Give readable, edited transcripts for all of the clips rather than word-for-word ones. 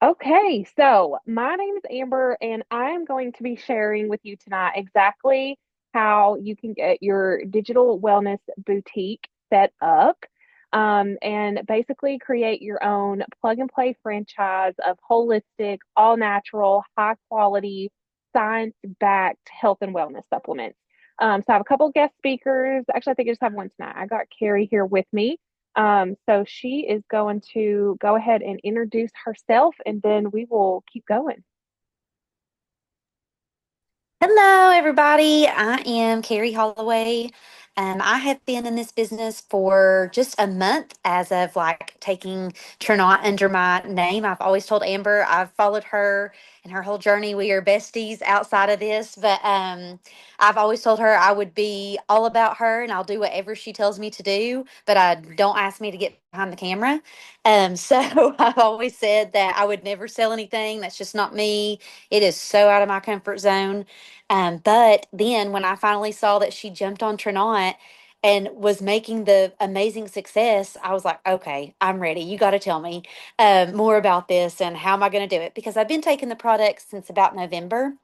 Okay, so my name is Amber, and I'm going to be sharing with you tonight exactly how you can get your digital wellness boutique set up, and basically create your own plug and play franchise of holistic, all natural, high quality, science backed health and wellness supplements. So I have a couple guest speakers. Actually, I think I just have one tonight. I got Keri here with me. So she is going to go ahead and introduce herself, and then we will keep going. Hello, everybody. I am Carrie Holloway. I have been in this business for just a month as of like taking Trinot under my name. I've always told Amber I've followed her and her whole journey. We are besties outside of this, but I've always told her I would be all about her and I'll do whatever she tells me to do, but don't ask me to get behind the camera. So I've always said that I would never sell anything. That's just not me. It is so out of my comfort zone. But then when I finally saw that she jumped on Trinont and was making the amazing success, I was like, okay, I'm ready. You got to tell me more about this and how am I going to do it? Because I've been taking the product since about November.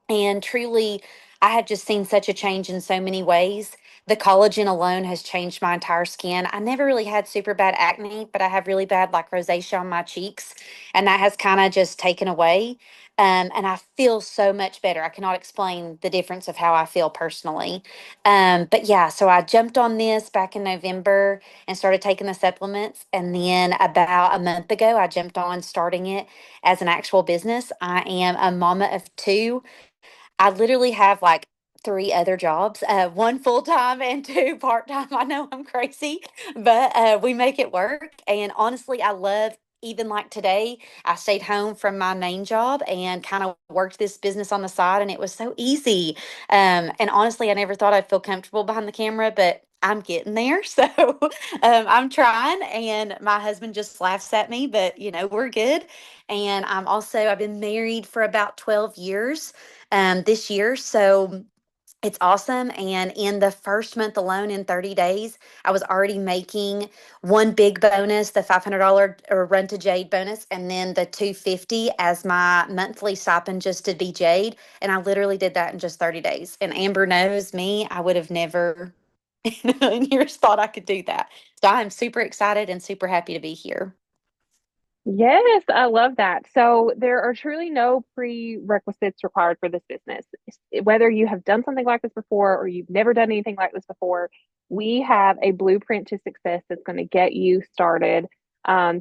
And truly, I have just seen such a change in so many ways. The collagen alone has changed my entire skin. I never really had super bad acne, but I have really bad like rosacea on my cheeks, and that has kind of just taken away. And I feel so much better. I cannot explain the difference of how I feel personally. But yeah, so I jumped on this back in November and started taking the supplements. And then about a month ago, I jumped on starting it as an actual business. I am a mama of two. I literally have like three other jobs, one full time and two part time. I know I'm crazy, but we make it work. And honestly, I love even like today, I stayed home from my main job and kind of worked this business on the side, and it was so easy. And honestly, I never thought I'd feel comfortable behind the camera, but I'm getting there. So I'm trying, and my husband just laughs at me, but we're good. And I've been married for about 12 years this year. So it's awesome. And in the first month alone, in 30 days, I was already making one big bonus, the $500 or Run to Jade bonus, and then the 250 as my monthly stipend just to be Jade. And I literally did that in just 30 days. And Amber knows me, I would have never in years thought I could do that. So I'm super excited and super happy to be here. Yes, I love that. So there are truly no prerequisites required for this business. Whether you have done something like this before or you've never done anything like this before, we have a blueprint to success that's going to get you started,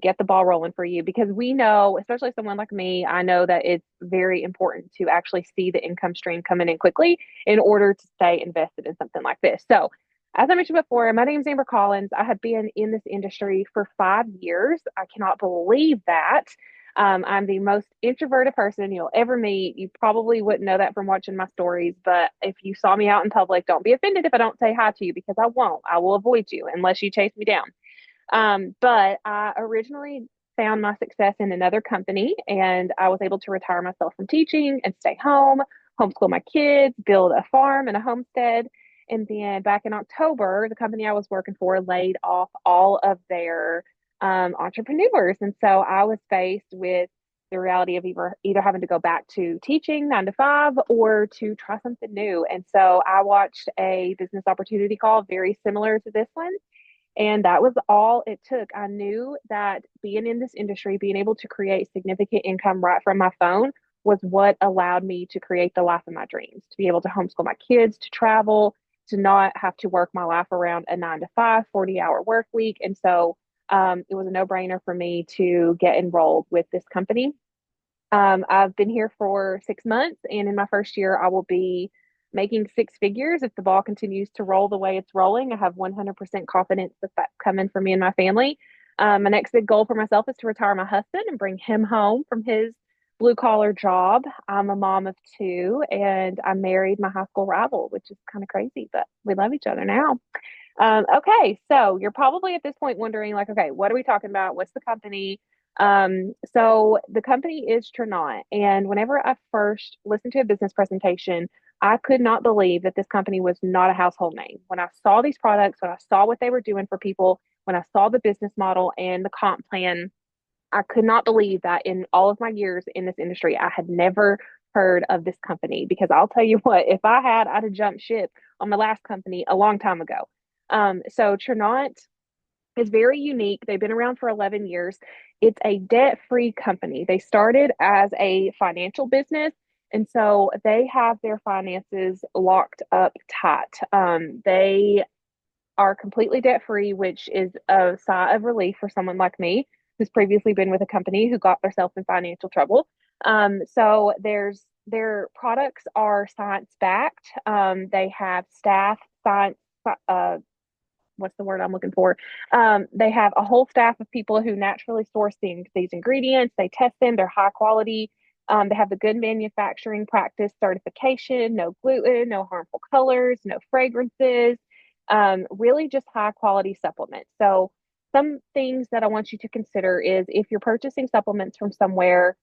get the ball rolling for you. Because we know, especially someone like me, I know that it's very important to actually see the income stream coming in quickly in order to stay invested in something like this. So as I mentioned before, my name is Amber Collins. I have been in this industry for 5 years. I cannot believe that. I'm the most introverted person you'll ever meet. You probably wouldn't know that from watching my stories, but if you saw me out in public, don't be offended if I don't say hi to you because I won't. I will avoid you unless you chase me down. But I originally found my success in another company, and I was able to retire myself from teaching and stay home, homeschool my kids, build a farm and a homestead. And then back in October, the company I was working for laid off all of their entrepreneurs. And so I was faced with the reality of either having to go back to teaching 9 to 5 or to try something new. And so I watched a business opportunity call very similar to this one, and that was all it took. I knew that being in this industry, being able to create significant income right from my phone was what allowed me to create the life of my dreams, to be able to homeschool my kids, to travel, to not have to work my life around a 9 to 5, 40-hour work week. And so it was a no brainer for me to get enrolled with this company. I've been here for 6 months, and in my first year, I will be making six figures if the ball continues to roll the way it's rolling. I have 100% confidence that that's coming for me and my family. My next big goal for myself is to retire my husband and bring him home from his blue collar job. I'm a mom of two, and I married my high school rival, which is kind of crazy, but we love each other now. Okay, so you're probably at this point wondering, like, okay, what are we talking about? What's the company? So the company is Trinont, and whenever I first listened to a business presentation, I could not believe that this company was not a household name. When I saw these products, when I saw what they were doing for people, when I saw the business model and the comp plan, I could not believe that in all of my years in this industry, I had never heard of this company because I'll tell you what, if I had, I'd have jumped ship on my last company a long time ago. So Trinont is very unique. They've been around for 11 years. It's a debt-free company. They started as a financial business, and so they have their finances locked up tight. They are completely debt free, which is a sigh of relief for someone like me who's previously been with a company who got themselves in financial trouble. So their products are science backed. They have staff science. What's the word I'm looking for? They have a whole staff of people who naturally source these ingredients. They test them. They're high quality. They have the good manufacturing practice certification, no gluten, no harmful colors, no fragrances, really just high quality supplements. So, some things that I want you to consider is if you're purchasing supplements from somewhere,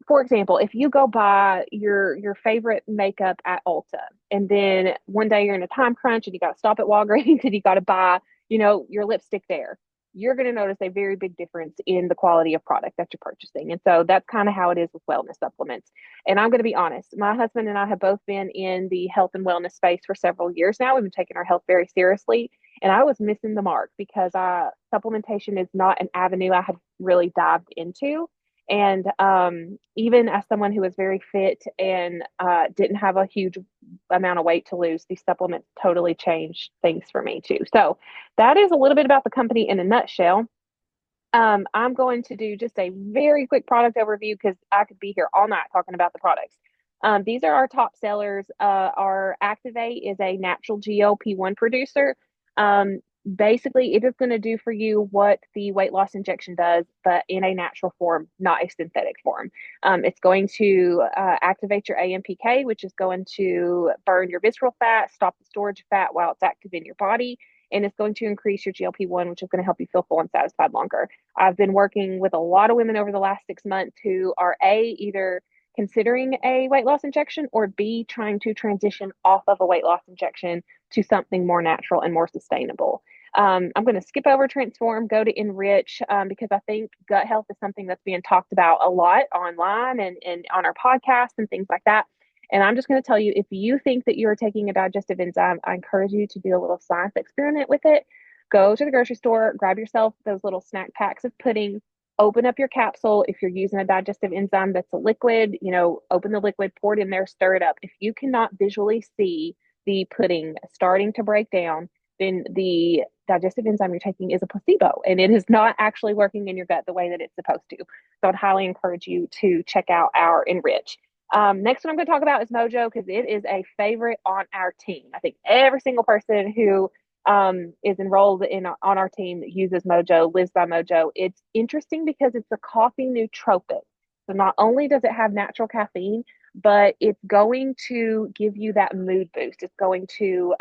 for example, if you go buy your favorite makeup at Ulta, and then one day you're in a time crunch and you got to stop at Walgreens and you got to buy, your lipstick there, you're going to notice a very big difference in the quality of product that you're purchasing. And so that's kind of how it is with wellness supplements. And I'm going to be honest, my husband and I have both been in the health and wellness space for several years now. We've been taking our health very seriously. And I was missing the mark because supplementation is not an avenue I had really dived into. And even as someone who was very fit and didn't have a huge amount of weight to lose, these supplements totally changed things for me too. So that is a little bit about the company in a nutshell. I'm going to do just a very quick product overview because I could be here all night talking about the products. These are our top sellers. Our Activate is a natural GLP-1 producer. Basically, it is going to do for you what the weight loss injection does, but in a natural form, not a synthetic form. It's going to activate your AMPK, which is going to burn your visceral fat, stop the storage of fat while it's active in your body, and it's going to increase your GLP-1, which is going to help you feel full and satisfied longer. I've been working with a lot of women over the last 6 months who are either considering a weight loss injection or B, trying to transition off of a weight loss injection to something more natural and more sustainable. I'm going to skip over Transform, go to Enrich, because I think gut health is something that's being talked about a lot online and on our podcasts and things like that. And I'm just going to tell you if you think that you're taking a digestive enzyme, I encourage you to do a little science experiment with it. Go to the grocery store, grab yourself those little snack packs of pudding, open up your capsule. If you're using a digestive enzyme that's a liquid, open the liquid, pour it in there, stir it up. If you cannot visually see the pudding starting to break down, then the digestive enzyme you're taking is a placebo and it is not actually working in your gut the way that it's supposed to. So I'd highly encourage you to check out our Enrich. Next one I'm going to talk about is Mojo because it is a favorite on our team. I think every single person who is enrolled on our team uses Mojo, lives by Mojo. It's interesting because it's a coffee nootropic. So not only does it have natural caffeine, but it's going to give you that mood boost. It's going to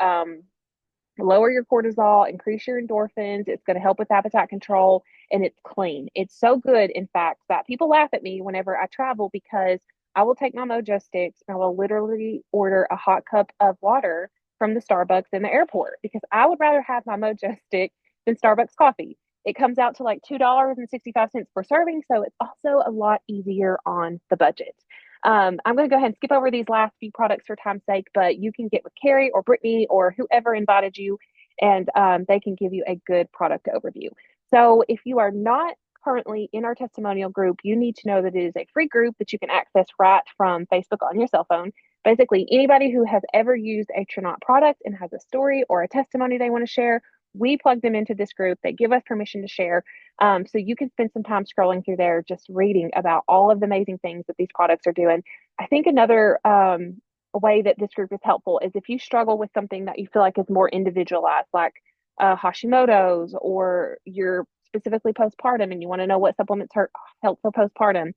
lower your cortisol, increase your endorphins. It's going to help with appetite control, and it's clean. It's so good, in fact, that people laugh at me whenever I travel because I will take my Mojo sticks and I will literally order a hot cup of water from the Starbucks in the airport because I would rather have my Mojo stick than Starbucks coffee. It comes out to like $2.65 per serving, so it's also a lot easier on the budget. I'm going to go ahead and skip over these last few products for time's sake, but you can get with Keri or Brittany or whoever invited you, and they can give you a good product overview. So if you are not currently in our testimonial group, you need to know that it is a free group that you can access right from Facebook on your cell phone. Basically, anybody who has ever used a Trinont product and has a story or a testimony they want to share, we plug them into this group. They give us permission to share. So you can spend some time scrolling through there, just reading about all of the amazing things that these products are doing. I think another way that this group is helpful is if you struggle with something that you feel like is more individualized, like Hashimoto's, or you're specifically postpartum and you want to know what supplements help for postpartum.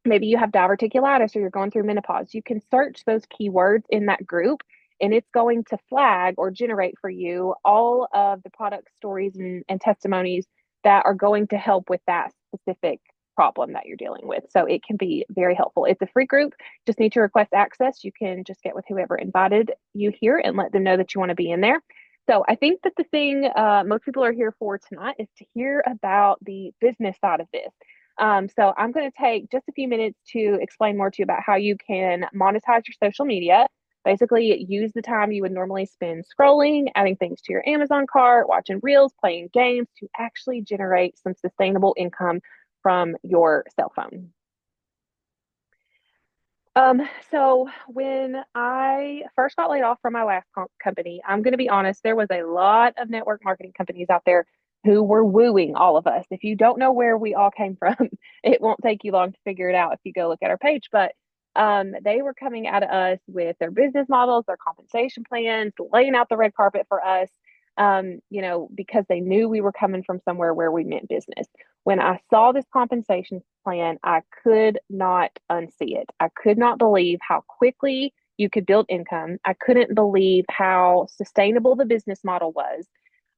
Maybe you have diverticulitis or you're going through menopause. You can search those keywords in that group and it's going to flag or generate for you all of the product stories and testimonies that are going to help with that specific problem that you're dealing with. So it can be very helpful. It's a free group. Just need to request access. You can just get with whoever invited you here and let them know that you want to be in there. So I think that the thing most people are here for tonight is to hear about the business side of this. So I'm going to take just a few minutes to explain more to you about how you can monetize your social media. Basically, use the time you would normally spend scrolling, adding things to your Amazon cart, watching reels, playing games to actually generate some sustainable income from your cell phone. Um, so when I first got laid off from my last company, I'm going to be honest, there was a lot of network marketing companies out there who were wooing all of us. If you don't know where we all came from, it won't take you long to figure it out if you go look at our page. But they were coming at us with their business models, their compensation plans, laying out the red carpet for us, because they knew we were coming from somewhere where we meant business. When I saw this compensation plan, I could not unsee it. I could not believe how quickly you could build income. I couldn't believe how sustainable the business model was.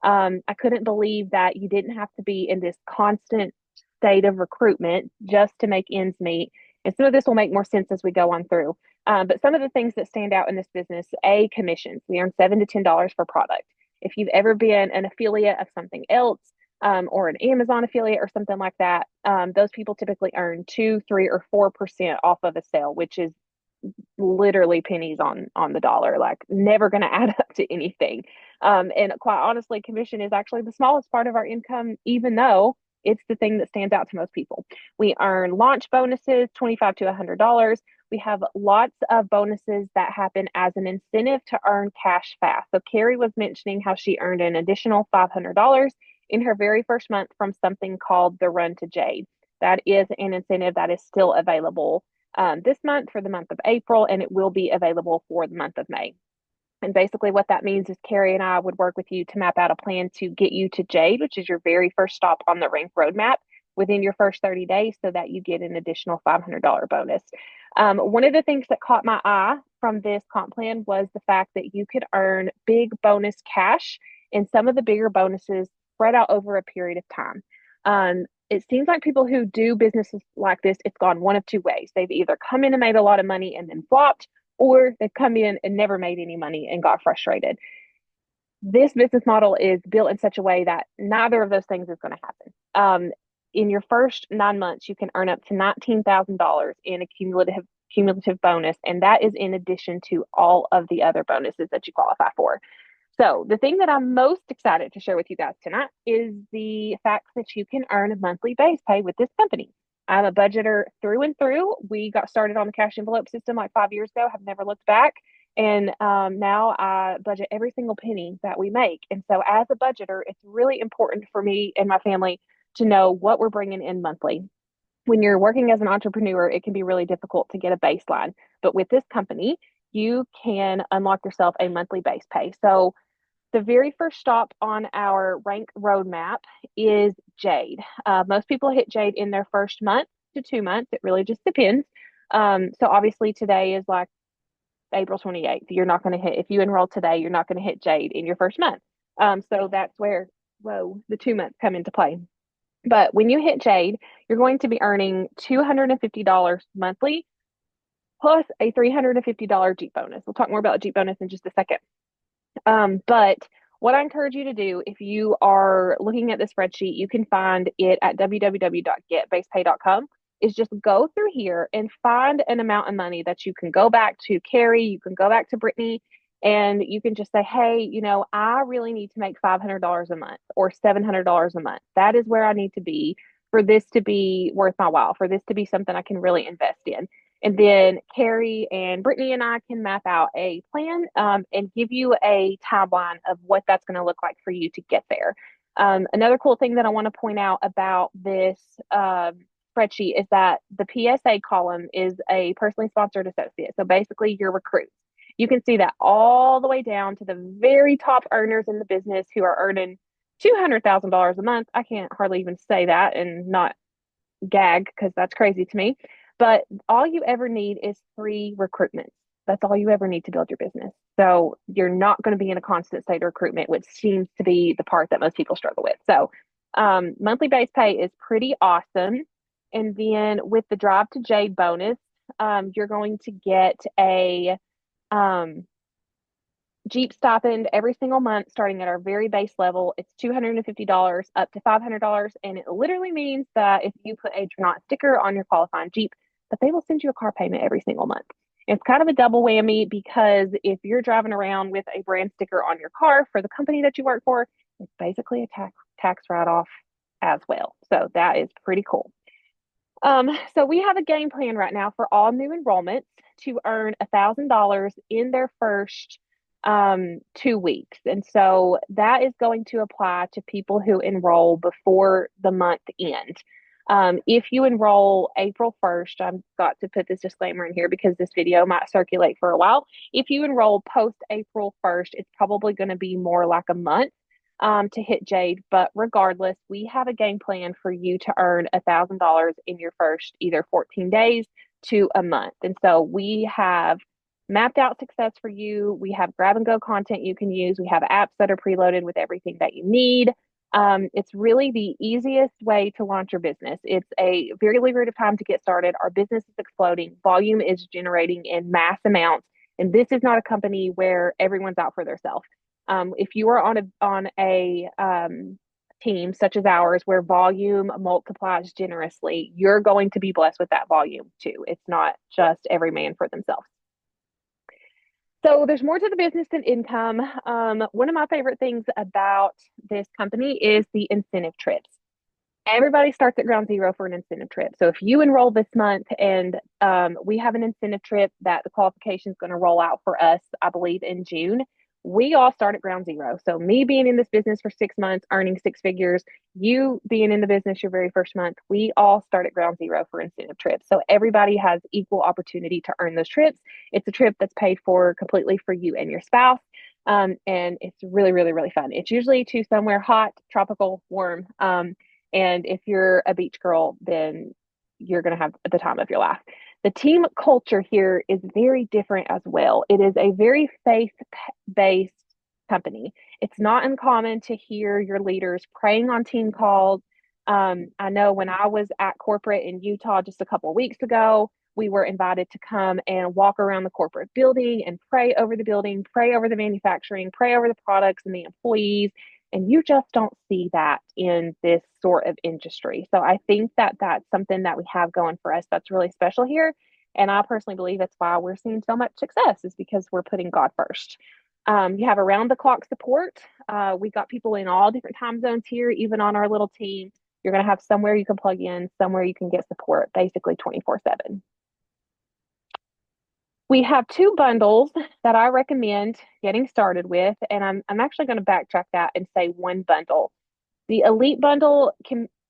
I couldn't believe that you didn't have to be in this constant state of recruitment just to make ends meet. And some of this will make more sense as we go on through. But some of the things that stand out in this business, commissions. We earn $7 to $10 per product. If you've ever been an affiliate of something else, or an Amazon affiliate or something like that, those people typically earn 2, 3, or 4% off of a sale, which is literally pennies on the dollar, like never going to add up to anything. And quite honestly, commission is actually the smallest part of our income, even though it's the thing that stands out to most people. We earn launch bonuses, $25 to $100. We have lots of bonuses that happen as an incentive to earn cash fast. So Keri was mentioning how she earned an additional $500 in her very first month from something called the Run to Jade. That is an incentive that is still available this month for the month of April, and it will be available for the month of May. And basically, what that means is Keri and I would work with you to map out a plan to get you to Jade, which is your very first stop on the rank roadmap within your first 30 days so that you get an additional $500 bonus. One of the things that caught my eye from this comp plan was the fact that you could earn big bonus cash and some of the bigger bonuses spread out over a period of time. It seems like people who do businesses like this, it's gone one of two ways. They've either come in and made a lot of money and then flopped, or they've come in and never made any money and got frustrated. This business model is built in such a way that neither of those things is going to happen. In your first 9 months, you can earn up to $19,000 in a cumulative bonus, and that is in addition to all of the other bonuses that you qualify for. So, the thing that I'm most excited to share with you guys tonight is the fact that you can earn a monthly base pay with this company. I'm a budgeter through and through. We got started on the cash envelope system like 5 years ago, have never looked back. And now I budget every single penny that we make. And so, as a budgeter, it's really important for me and my family to know what we're bringing in monthly. When you're working as an entrepreneur, it can be really difficult to get a baseline. But with this company, you can unlock yourself a monthly base pay. So, the very first stop on our rank roadmap is Jade. Most people hit Jade in their first month to 2 months. It really just depends. So obviously today is like April 28th. You're not going to hit, if you enroll today, you're not going to hit Jade in your first month. So that's where, whoa, the 2 months come into play. But when you hit Jade, you're going to be earning $250 monthly plus a $350 Jeep bonus. We'll talk more about Jeep bonus in just a second. But what I encourage you to do if you are looking at the spreadsheet, you can find it at www.getbasepay.com, is just go through here and find an amount of money that you can go back to Keri, you can go back to Brittany, and you can just say, hey, I really need to make $500 a month or $700 a month. That is where I need to be for this to be worth my while, for this to be something I can really invest in. And then Keri and Brittany and I can map out a plan and give you a timeline of what that's going to look like for you to get there. Another cool thing that I want to point out about this spreadsheet is that the PSA column is a personally sponsored associate. So basically, your recruits. You can see that all the way down to the very top earners in the business who are earning $200,000 a month. I can't hardly even say that and not gag because that's crazy to me. But all you ever need is 3 recruitments. That's all you ever need to build your business. So you're not going to be in a constant state of recruitment, which seems to be the part that most people struggle with. So monthly base pay is pretty awesome. And then with the Drive to Jade bonus, you're going to get a Jeep stipend every single month, starting at our very base level. It's $250 up to $500. And it literally means that if you put a Do Not sticker on your qualifying Jeep, that they will send you a car payment every single month. It's kind of a double whammy because if you're driving around with a brand sticker on your car for the company that you work for, it's basically a tax write off as well. So that is pretty cool. So we have a game plan right now for all new enrollments to earn $1,000 in their first 2 weeks. And so that is going to apply to people who enroll before the month end. If you enroll April 1st, I've got to put this disclaimer in here because this video might circulate for a while. If you enroll post April 1st, it's probably going to be more like a month to hit Jade. But regardless, we have a game plan for you to earn $1,000 in your first either 14 days to a month. And so we have mapped out success for you. We have grab and go content you can use. We have apps that are preloaded with everything that you need. It's really the easiest way to launch your business. It's a very lucrative time to get started. Our business is exploding. Volume is generating in mass amounts. And this is not a company where everyone's out for themselves. If you are on a team such as ours where volume multiplies generously, you're going to be blessed with that volume too. It's not just every man for themselves. So there's more to the business than income. One of my favorite things about this company is the incentive trips. Everybody starts at ground zero for an incentive trip. So if you enroll this month and we have an incentive trip that the qualification is going to roll out for us, I believe in June, we all start at ground zero. So me being in this business for 6 months, earning six figures, you being in the business your very first month, we all start at ground zero for incentive trips. So everybody has equal opportunity to earn those trips. It's a trip that's paid for completely for you and your spouse. And it's really, really, really fun. It's usually to somewhere hot, tropical, warm. And if you're a beach girl, then you're going to have the time of your life. The team culture here is very different as well. It is a very faith based company. It's not uncommon to hear your leaders praying on team calls. I know when I was at corporate in Utah just a couple of weeks ago, we were invited to come and walk around the corporate building and pray over the building, pray over the manufacturing, pray over the products and the employees. And you just don't see that in this sort of industry. So I think that that's something that we have going for us that's really special here. And I personally believe that's why we're seeing so much success is because we're putting God first. You have around the clock support. We got people in all different time zones here, even on our little team. You're going to have somewhere you can plug in, somewhere you can get support, basically 24/7. We have two bundles that I recommend getting started with, and I'm actually going to backtrack that and say one bundle. The Elite bundle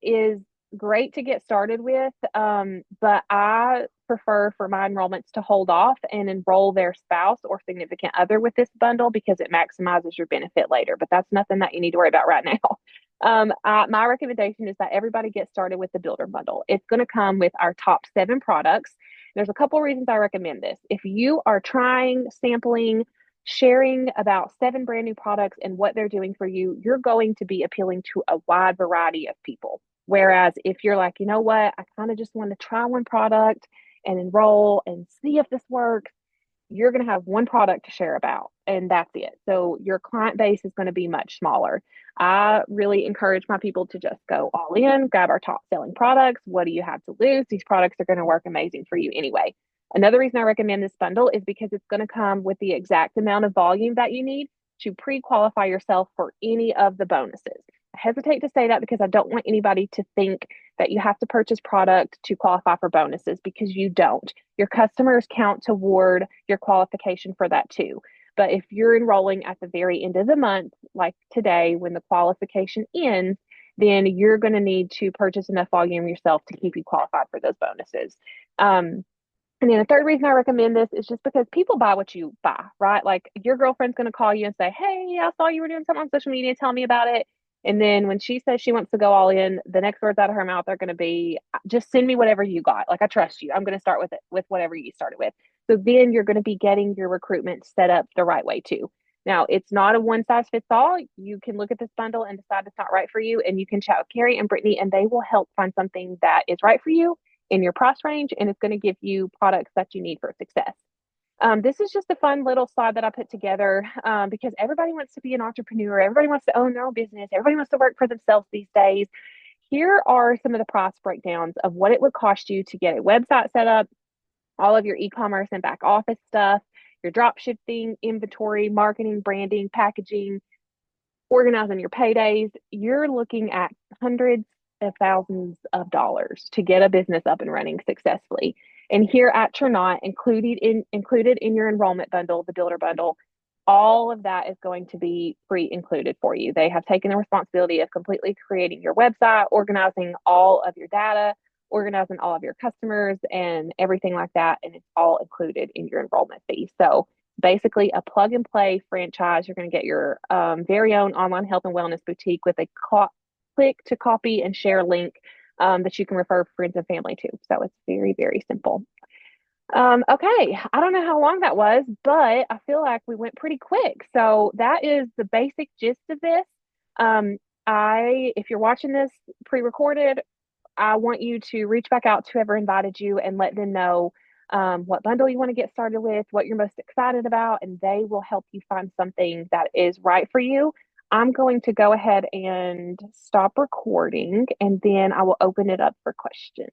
is great to get started with, but I prefer for my enrollments to hold off and enroll their spouse or significant other with this bundle because it maximizes your benefit later. But that's nothing that you need to worry about right now. My recommendation is that everybody get started with the Builder bundle. It's going to come with our top 7 products. There's a couple reasons I recommend this. If you are trying, sampling, sharing about 7 brand new products and what they're doing for you, you're going to be appealing to a wide variety of people. Whereas if you're like, you know what, I kind of just want to try one product and enroll and see if this works, you're going to have one product to share about, and that's it. So your client base is going to be much smaller. I really encourage my people to just go all in, grab our top selling products. What do you have to lose? These products are going to work amazing for you anyway. Another reason I recommend this bundle is because it's going to come with the exact amount of volume that you need to pre qualify yourself for any of the bonuses. I hesitate to say that because I don't want anybody to think that you have to purchase product to qualify for bonuses because you don't. Your customers count toward your qualification for that too. But if you're enrolling at the very end of the month, like today, when the qualification ends, then you're going to need to purchase enough volume yourself to keep you qualified for those bonuses. And then the third reason I recommend this is just because people buy what you buy, right? Like your girlfriend's going to call you and say, "Hey, I saw you were doing something on social media. Tell me about it." And then when she says she wants to go all in, the next words out of her mouth are going to be, "Just send me whatever you got. Like I trust you. I'm going to start with it with whatever you started with." So then you're going to be getting your recruitment set up the right way too. Now, it's not a one size fits all. You can look at this bundle and decide it's not right for you, and you can chat with Keri and Brittany, and they will help find something that is right for you in your price range, and it's going to give you products that you need for success. This is just a fun little slide that I put together because everybody wants to be an entrepreneur. Everybody wants to own their own business. Everybody wants to work for themselves these days. Here are some of the price breakdowns of what it would cost you to get a website set up, all of your e-commerce and back office stuff, your drop shipping, inventory, marketing, branding, packaging, organizing your paydays. You're looking at hundreds of thousands of dollars to get a business up and running successfully. And here at Trinot, included in your enrollment bundle, the builder bundle, all of that is going to be pre-included for you. They have taken the responsibility of completely creating your website, organizing all of your data, organizing all of your customers and everything like that. And it's all included in your enrollment fee. So basically a plug and play franchise. You're going to get your very own online health and wellness boutique with a click to copy and share link that you can refer friends and family to. So it's very, very simple. Okay, I don't know how long that was, but I feel like we went pretty quick. So that is the basic gist of this. If you're watching this pre-recorded, I want you to reach back out to whoever invited you and let them know what bundle you want to get started with, what you're most excited about, and they will help you find something that is right for you. I'm going to go ahead and stop recording and then I will open it up for questions.